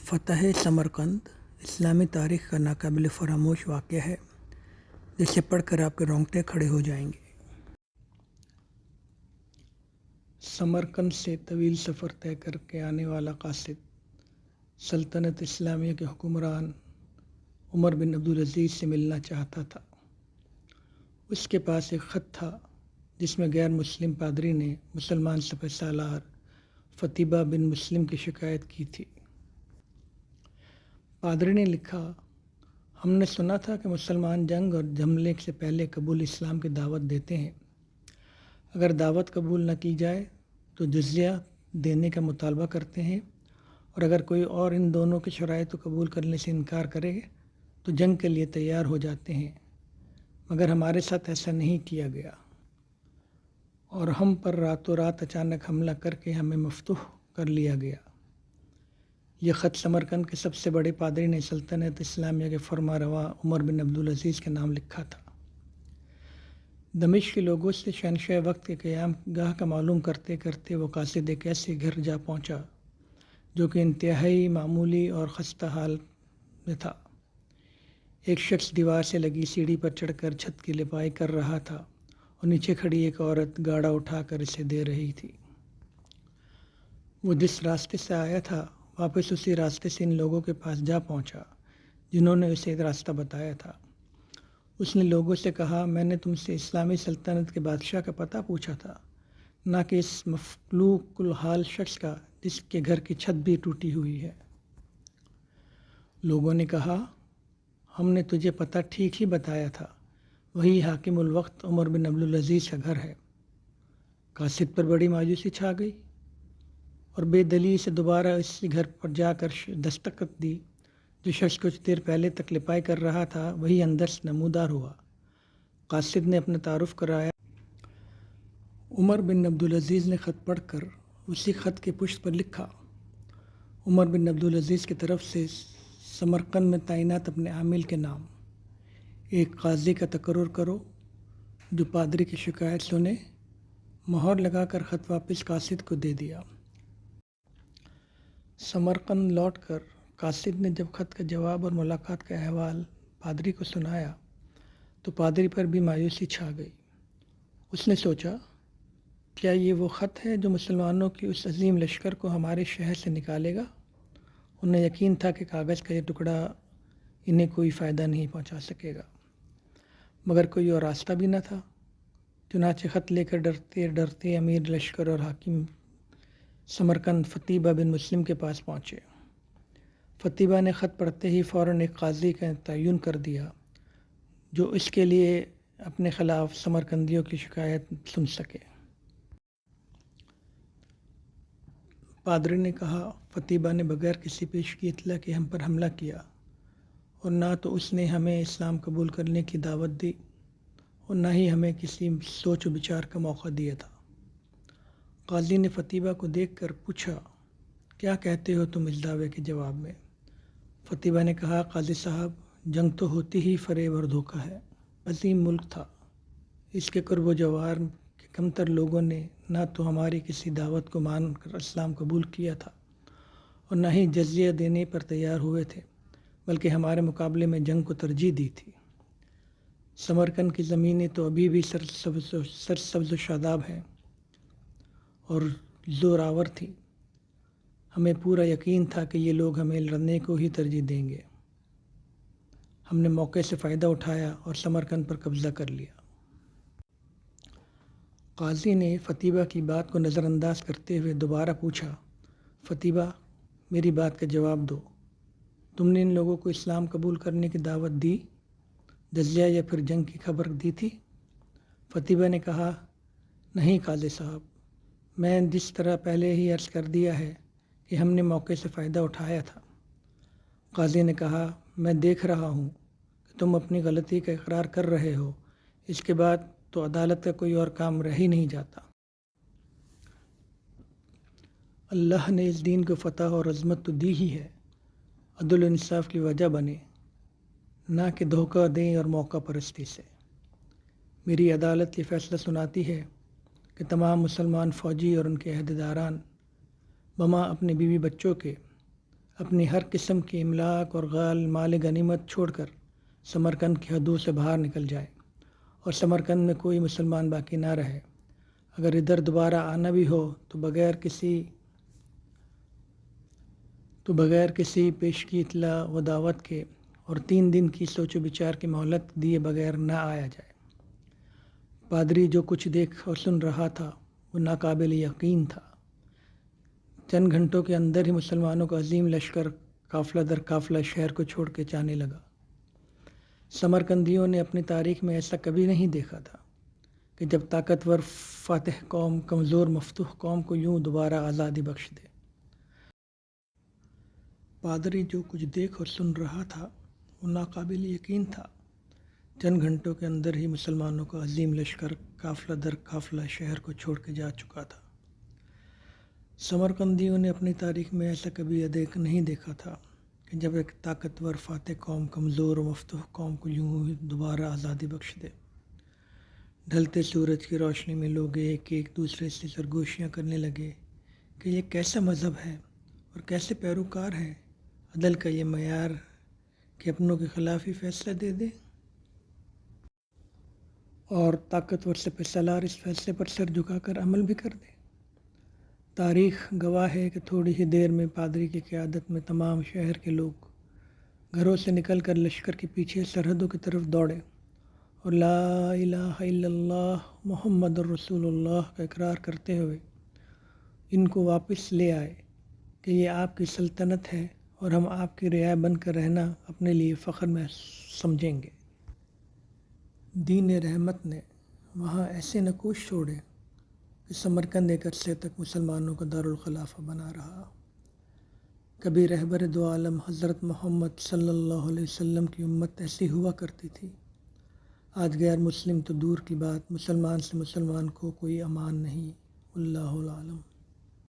فتح سمرقند اسلامی تاریخ کا ناقابل فراموش واقعہ ہے جسے پڑھ کر آپ کے رونگٹے کھڑے ہو جائیں گے۔ سمرقند سے طویل سفر طے کر کے آنے والا قاصد سلطنت اسلامیہ کے حکمران عمر بن عبدالعزیز سے ملنا چاہتا تھا۔ اس کے پاس ایک خط تھا جس میں غیر مسلم پادری نے مسلمان سپہ سالار فتیبہ بن مسلم کی شکایت کی تھی۔ پادری نے لکھا، ہم نے سنا تھا کہ مسلمان جنگ اور حملے سے پہلے قبول اسلام کی دعوت دیتے ہیں۔ اگر دعوت قبول نہ کی جائے تو جزیہ دینے کا مطالبہ کرتے ہیں، اور اگر کوئی اور ان دونوں کے شرائط کو قبول کرنے سے انکار کرے تو جنگ کے لیے تیار ہو جاتے ہیں، مگر ہمارے ساتھ ایسا نہیں کیا گیا اور ہم پر راتوں رات اچانک حملہ کر کے ہمیں مفتوح کر لیا گیا۔ یہ خط سمرقند کے سب سے بڑے پادری نے سلطنت اسلامیہ کے فرما روا عمر بن عبدالعزیز کے نام لکھا تھا۔ دمشق کے لوگوں سے شہنشاہ وقت کے قیام گاہ کا معلوم کرتے کرتے وہ قاصد ایک ایسے گھر جا پہنچا جو کہ انتہائی معمولی اور خستہ حال میں تھا۔ ایک شخص دیوار سے لگی سیڑھی پر چڑھ کر چھت کی لپائی کر رہا تھا اور نیچے کھڑی ایک عورت گاڑا اٹھا کر اسے دے رہی تھی۔ وہ جس راستے سے آیا تھا واپس اسی راستے سے ان لوگوں کے پاس جا پہنچا جنہوں نے اسے راستہ بتایا تھا۔ اس نے لوگوں سے کہا، میں نے تم سے اسلامی سلطنت کے بادشاہ کا پتہ پوچھا تھا، نہ کہ اس مفلوک الحال شخص کا جس کے گھر کی چھت بھی ٹوٹی ہوئی ہے۔ لوگوں نے کہا، ہم نے تجھے پتہ ٹھیک ہی بتایا تھا، وہی حاکم الوقت عمر بن عبدالعزیز کا گھر ہے۔ قاصد پر بڑی مایوسی چھا گئی اور بے دلی سے دوبارہ اس گھر پر جا کر دستخط دی۔ جو شخص کچھ دیر پہلے تک لپائی کر رہا تھا وہی اندر سے نمودار ہوا۔ قاصد نے اپنا تعارف کرایا۔ عمر بن عبدالعزیز نے خط پڑھ کر اسی خط کے پشت پر لکھا، عمر بن عبدالعزیز کی طرف سے سمرقند میں تعینات اپنے عامل کے نام ایک قاضی کا تقرر کرو جو پادری کی شکایت سنے۔ مہر لگا کر خط واپس قاصد کو دے دیا۔ سمرقند لوٹ کر قاصد نے جب خط کا جواب اور ملاقات کا احوال پادری کو سنایا تو پادری پر بھی مایوسی چھا گئی۔ اس نے سوچا، کیا یہ وہ خط ہے جو مسلمانوں کی اس عظیم لشکر کو ہمارے شہر سے نکالے گا؟ انہیں یقین تھا کہ کاغذ کا یہ ٹکڑا انہیں کوئی فائدہ نہیں پہنچا سکے گا، مگر کوئی اور راستہ بھی نہ تھا۔ چنانچہ خط لے کر ڈرتے ڈرتے امیر لشکر اور حاکم سمرقند فتیبہ بن مسلم کے پاس پہنچے۔ فتیبہ نے خط پڑھتے ہی فوراً ایک قاضی کا تعین کر دیا جو اس کے لیے اپنے خلاف سمرقندیوں کی شکایت سن سکے۔ پادری نے کہا، فتیبہ نے بغیر کسی پیشگی اطلاع کے ہم پر حملہ کیا اور نہ تو اس نے ہمیں اسلام قبول کرنے کی دعوت دی اور نہ ہی ہمیں کسی سوچ و بچار کا موقع دیا تھا۔ قاضی نے فتیبہ کو دیکھ کر پوچھا، کیا کہتے ہو تم اس دعوے کے جواب میں؟ فتیبہ نے کہا، قاضی صاحب، جنگ تو ہوتی ہی فریب اور دھوکہ ہے۔ عظیم ملک تھا، اس کے قرب و جوار کے کمتر لوگوں نے نہ تو ہماری کسی دعوت کو مان کر اسلام قبول کیا تھا اور نہ ہی جزیہ دینے پر تیار ہوئے تھے، بلکہ ہمارے مقابلے میں جنگ کو ترجیح دی تھی۔ سمرقند کی زمینیں تو ابھی بھی سرسبز و شاداب ہیں اور زوراور تھی۔ ہمیں پورا یقین تھا کہ یہ لوگ ہمیں لڑنے کو ہی ترجیح دیں گے۔ ہم نے موقع سے فائدہ اٹھایا اور سمرقند پر قبضہ کر لیا۔ قاضی نے فتیبہ کی بات کو نظر انداز کرتے ہوئے دوبارہ پوچھا، فتیبہ، میری بات کا جواب دو، تم نے ان لوگوں کو اسلام قبول کرنے کی دعوت دی، جزیہ یا پھر جنگ کی خبر دی تھی؟ فتیبہ نے کہا، نہیں قاضی صاحب، میں جس طرح پہلے ہی عرض کر دیا ہے کہ ہم نے موقع سے فائدہ اٹھایا تھا۔ قاضی نے کہا، میں دیکھ رہا ہوں کہ تم اپنی غلطی کا اقرار کر رہے ہو، اس کے بعد تو عدالت کا کوئی اور کام رہ ہی نہیں جاتا۔ اللہ نے اس دین کو فتح اور عظمت تو دی ہی ہے، عدل و انصاف کی وجہ بنے، نہ کہ دھوکہ دیں اور موقع پرستی سے۔ میری عدالت یہ فیصلہ سناتی ہے کہ تمام مسلمان فوجی اور ان کے عہدیداران بما اپنے بیوی بچوں کے اپنی ہر قسم کی املاک اور غال مال غنیمت چھوڑ کر سمرقند کی حدود سے باہر نکل جائے اور سمرقند میں کوئی مسلمان باقی نہ رہے۔ اگر ادھر دوبارہ آنا بھی ہو تو بغیر کسی پیشگی اطلاع و دعوت کے اور 3 دن کی سوچ و بچار کی مہلت دیے بغیر نہ آیا جائے۔ پادری جو کچھ دیکھ اور سن رہا تھا وہ ناقابل یقین تھا۔ چند گھنٹوں کے اندر ہی مسلمانوں کا عظیم لشکر قافلہ در قافلہ شہر کو چھوڑ کے جانے لگا۔ سمرقندیوں نے اپنی تاریخ میں ایسا کبھی نہیں دیکھا تھا کہ جب طاقتور فاتح قوم کمزور مفتوح قوم کو یوں دوبارہ آزادی بخش دے۔ پادری جو کچھ دیکھ اور سن رہا تھا وہ ناقابل یقین تھا۔ چند گھنٹوں کے اندر ہی مسلمانوں کا عظیم لشکر قافلہ در قافلہ شہر کو چھوڑ کے جا چکا تھا۔ سمرقندیوں نے اپنی تاریخ میں ایسا کبھی نہیں دیکھا تھا کہ جب ایک طاقتور فاتح قوم کمزور و مفتوح قوم کو یوں ہی دوبارہ آزادی بخش دے۔ ڈھلتے سورج کی روشنی میں لوگ ایک دوسرے سے سرگوشیاں کرنے لگے کہ یہ کیسا مذہب ہے اور کیسے پیروکار ہے، عدل کا یہ معیار کہ اپنوں کے خلاف ہی فیصلہ دے دے اور طاقتور سپہ سالار اس فیصلے پر سر جھکا کر عمل بھی کر دے۔ تاریخ گواہ ہے کہ تھوڑی ہی دیر میں پادری کی قیادت میں تمام شہر کے لوگ گھروں سے نکل کر لشکر کے پیچھے سرحدوں کی طرف دوڑے اور لا الہ الا اللہ محمد الرسول اللہ کا اقرار کرتے ہوئے ان کو واپس لے آئے کہ یہ آپ کی سلطنت ہے اور ہم آپ کی رعایا بن کر رہنا اپنے لیے فخر میں سمجھیں گے۔ دین رحمت نے وہاں ایسے نقوش چھوڑے کہ سمرقند ایک عرصے تک مسلمانوں کا دارالخلافہ بنا رہا۔ کبھی رہبر دو عالم حضرت محمد صلی اللہ علیہ وسلم کی امت ایسی ہوا کرتی تھی۔ آج غیر مسلم تو دور کی بات، مسلمان سے مسلمان کو کوئی امان نہیں۔ اللہ عالم۔